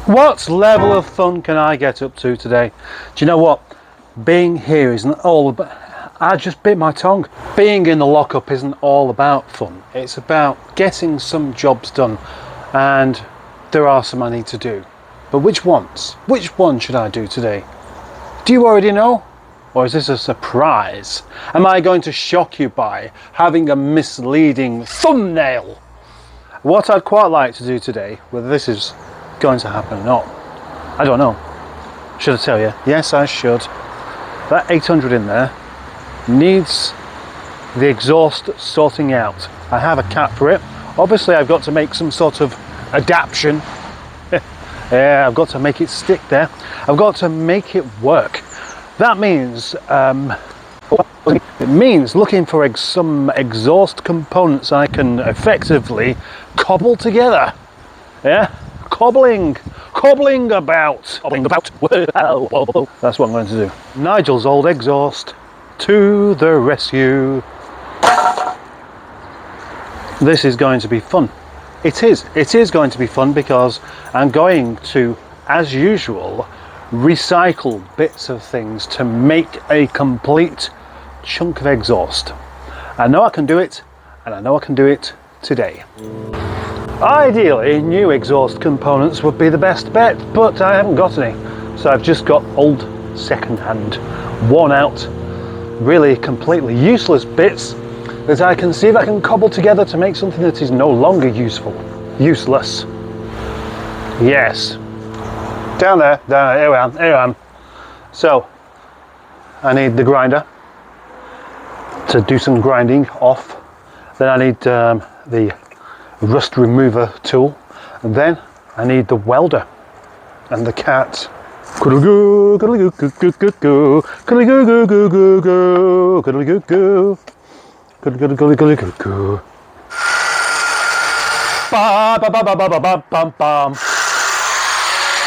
What level of fun can I get up to today? Do you know what? Being here isn't all about... I just bit my tongue. Being in the lockup isn't all about fun. It's about getting some jobs done, and there are some I need to do. But which ones? Which one should I do today? Do you already know? Or is this a surprise? Am I going to shock you by having a misleading thumbnail? What I'd quite like to do today, whether this is going to happen or not, I don't know. Should I tell you? Yes, I should. That 800 in there needs the exhaust sorting out. I have a cap for it. Obviously I've got to make some sort of adaptation. Yeah, I've got to make it stick there. I've got to make it work. That means it means looking for some exhaust components I can effectively cobble together. Yeah, cobbling about. That's what I'm going to do. Nigel's old exhaust to the rescue. This is going to be fun. It is going to be fun because I'm going to, as usual, recycle bits of things to make a complete chunk of exhaust. I know I can do it, and I know I can do it today. Ideally, new exhaust components would be the best bet, but I haven't got any. So I've just got old second-hand, worn out, really completely useless bits that I can see if I can cobble together to make something that is no longer useless. Yes. Down there, here I am. So, I need the grinder to do some grinding off. Then I need the rust remover tool. And then I need the welder and the cat.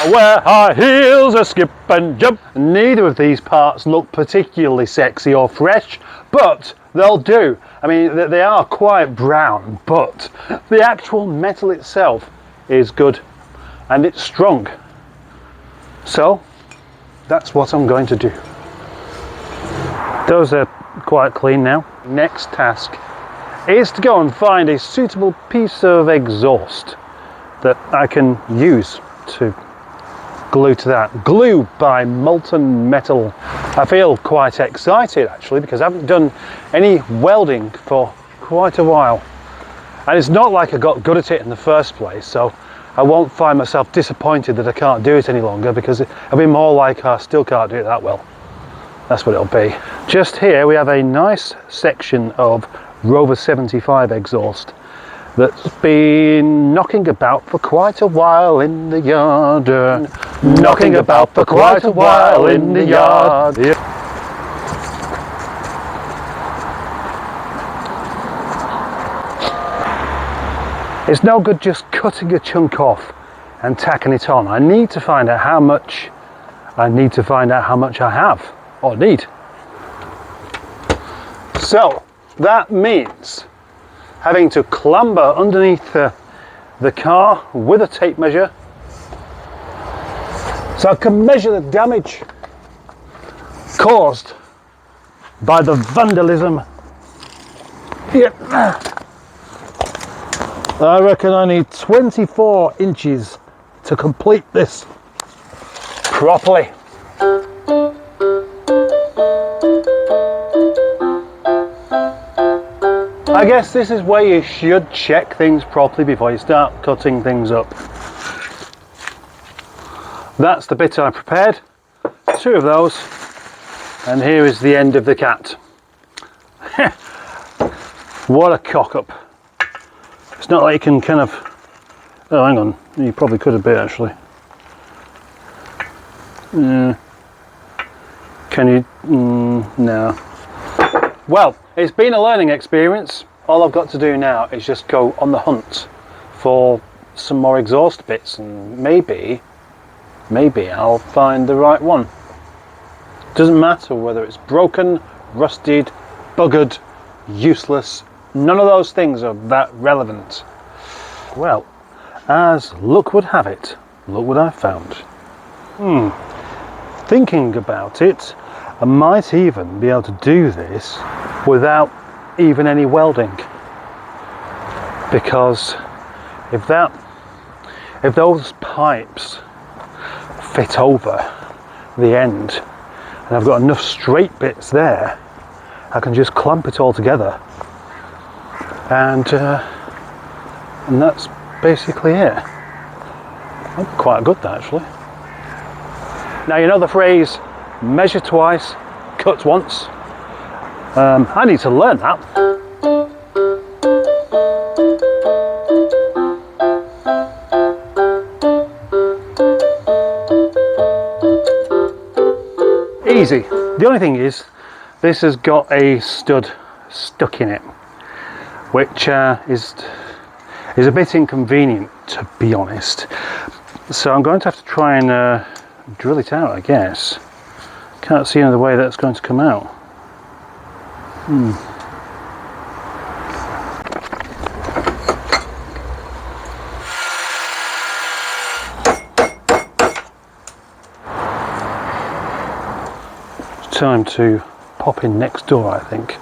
Wear high heels, a skip and jump. Neither of these parts look particularly sexy or fresh, but they'll do. I mean, they are quite brown, but the actual metal itself is good and it's strong. So that's what I'm going to do. Those are quite clean now. Next task is to go and find a suitable piece of exhaust that I can use to glue to that. Glue by Molten Metal. I feel quite excited actually because I haven't done any welding for quite a while. And it's not like I got good at it in the first place, so I won't find myself disappointed that I can't do it any longer, because it'll be more like I still can't do it that well. That's what it'll be. Just here we have a nice section of Rover 75 exhaust that's been knocking about for quite a while in the yard. Knocking about for quite a while in the yard. It's no good just cutting a chunk off and tacking it on. I need to find out how much I have or need. So that means having to clamber underneath the car with a tape measure so I can measure the damage caused by the vandalism. Yep. I reckon I need 24 inches to complete this properly. I guess this is where you should check things properly before you start cutting things up. That's the bit I prepared, 2 of those, and here is the end of the cat. What a cock up. It's not like you can kind of, oh hang on, you probably could a bit actually. Can you, no. Well, it's been a learning experience. All I've got to do now is just go on the hunt for some more exhaust bits, and maybe I'll find the right one. Doesn't matter whether it's broken, rusted, buggered, useless. None of those things are that relevant. Well, as luck would have it, look what I found. Thinking about it, I might even be able to do this without even any welding, because if those pipes fit over the end and I've got enough straight bits there, I can just clamp it all together, and that's basically it. Quite good, that, actually. Now, you know the phrase measure twice, cut once. I need to learn that. Easy. The only thing is, this has got a stud stuck in it, which is a bit inconvenient, to be honest. So I'm going to have to try and drill it out, I guess. Can't see another way that's going to come out. It's time to pop in next door, I think.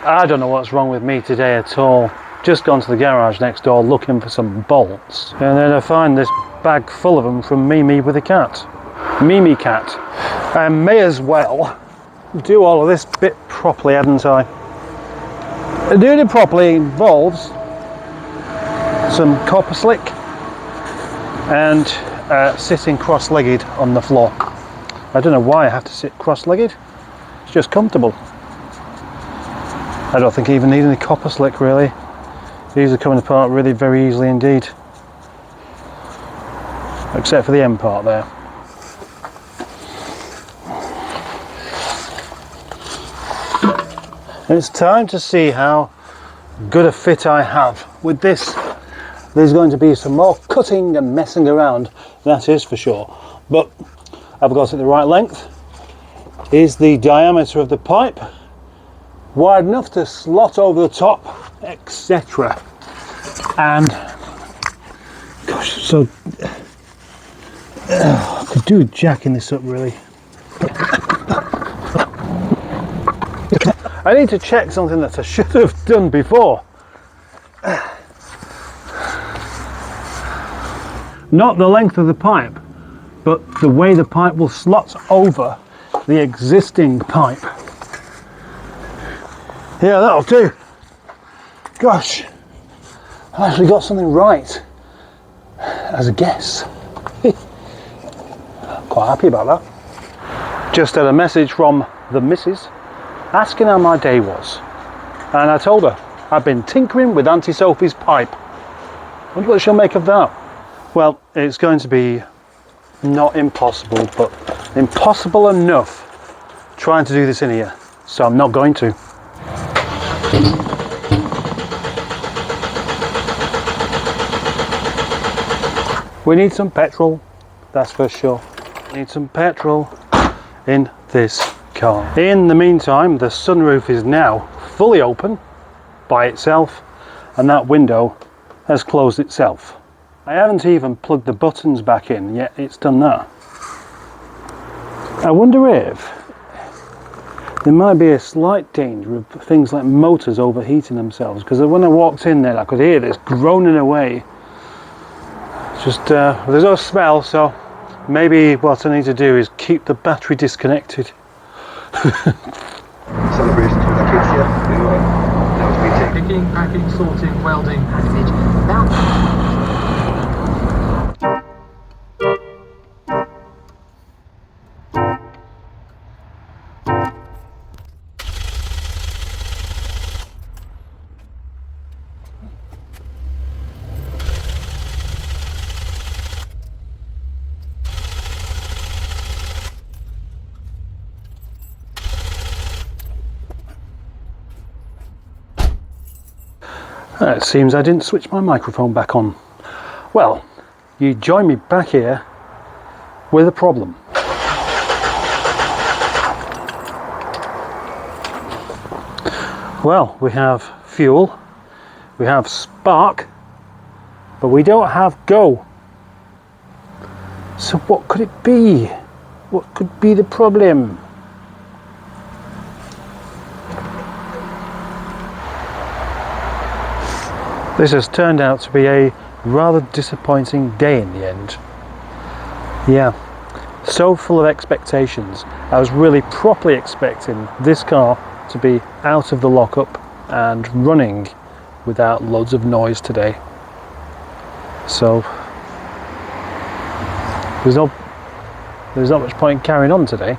I don't know what's wrong with me today at all. Just gone to the garage next door looking for some bolts, and then I find this bag full of them from Mimi with a cat. Mimi cat. I may as well do all of this bit properly, hadn't I? Doing it properly involves some copper slick and sitting cross-legged on the floor. I don't know why I have to sit cross-legged. It's just comfortable. I don't think I even need any copper slick, really. These are coming apart really very easily indeed. Except for the end part there. And it's time to see how good a fit I have with this. There's going to be some more cutting and messing around, that is for sure. But I've got it the right length. Is the diameter of the pipe wide enough to slot over the top, etc. And gosh, so I could do with jacking this up, really. I need to check something that I should have done before. Not the length of the pipe, but the way the pipe will slot over the existing pipe. Yeah, that'll do. Gosh, I actually got something right as a guess. Quite happy about that. Just had a message from the missus asking how my day was, and I told her I've been tinkering with Auntie Sophie's pipe. Wonder what she'll make of that. Well, it's going to be not impossible, but impossible enough trying to do this in here, so I'm not going to. We need some petrol, that's for sure. Need some petrol in this car. In the meantime, the sunroof is now fully open by itself, and that window has closed itself. I haven't even plugged the buttons back in, yet it's done that. I wonder if there might be a slight danger of things like motors overheating themselves, because when I walked in there I could hear this groaning away. It's just, there's no smell, so maybe what I need to do is keep the battery disconnected. Celebrations with the kids here. That was me taking. Picking, packing, sorting, welding, package. It seems I didn't switch my microphone back on. Well, you join me back here with a problem. Well, we have fuel, we have spark, but we don't have go. So what could it be? What could be the problem? This has turned out to be a rather disappointing day in the end. Yeah, so full of expectations. I was really properly expecting this car to be out of the lockup and running without loads of noise today. So there's not much point in carrying on today.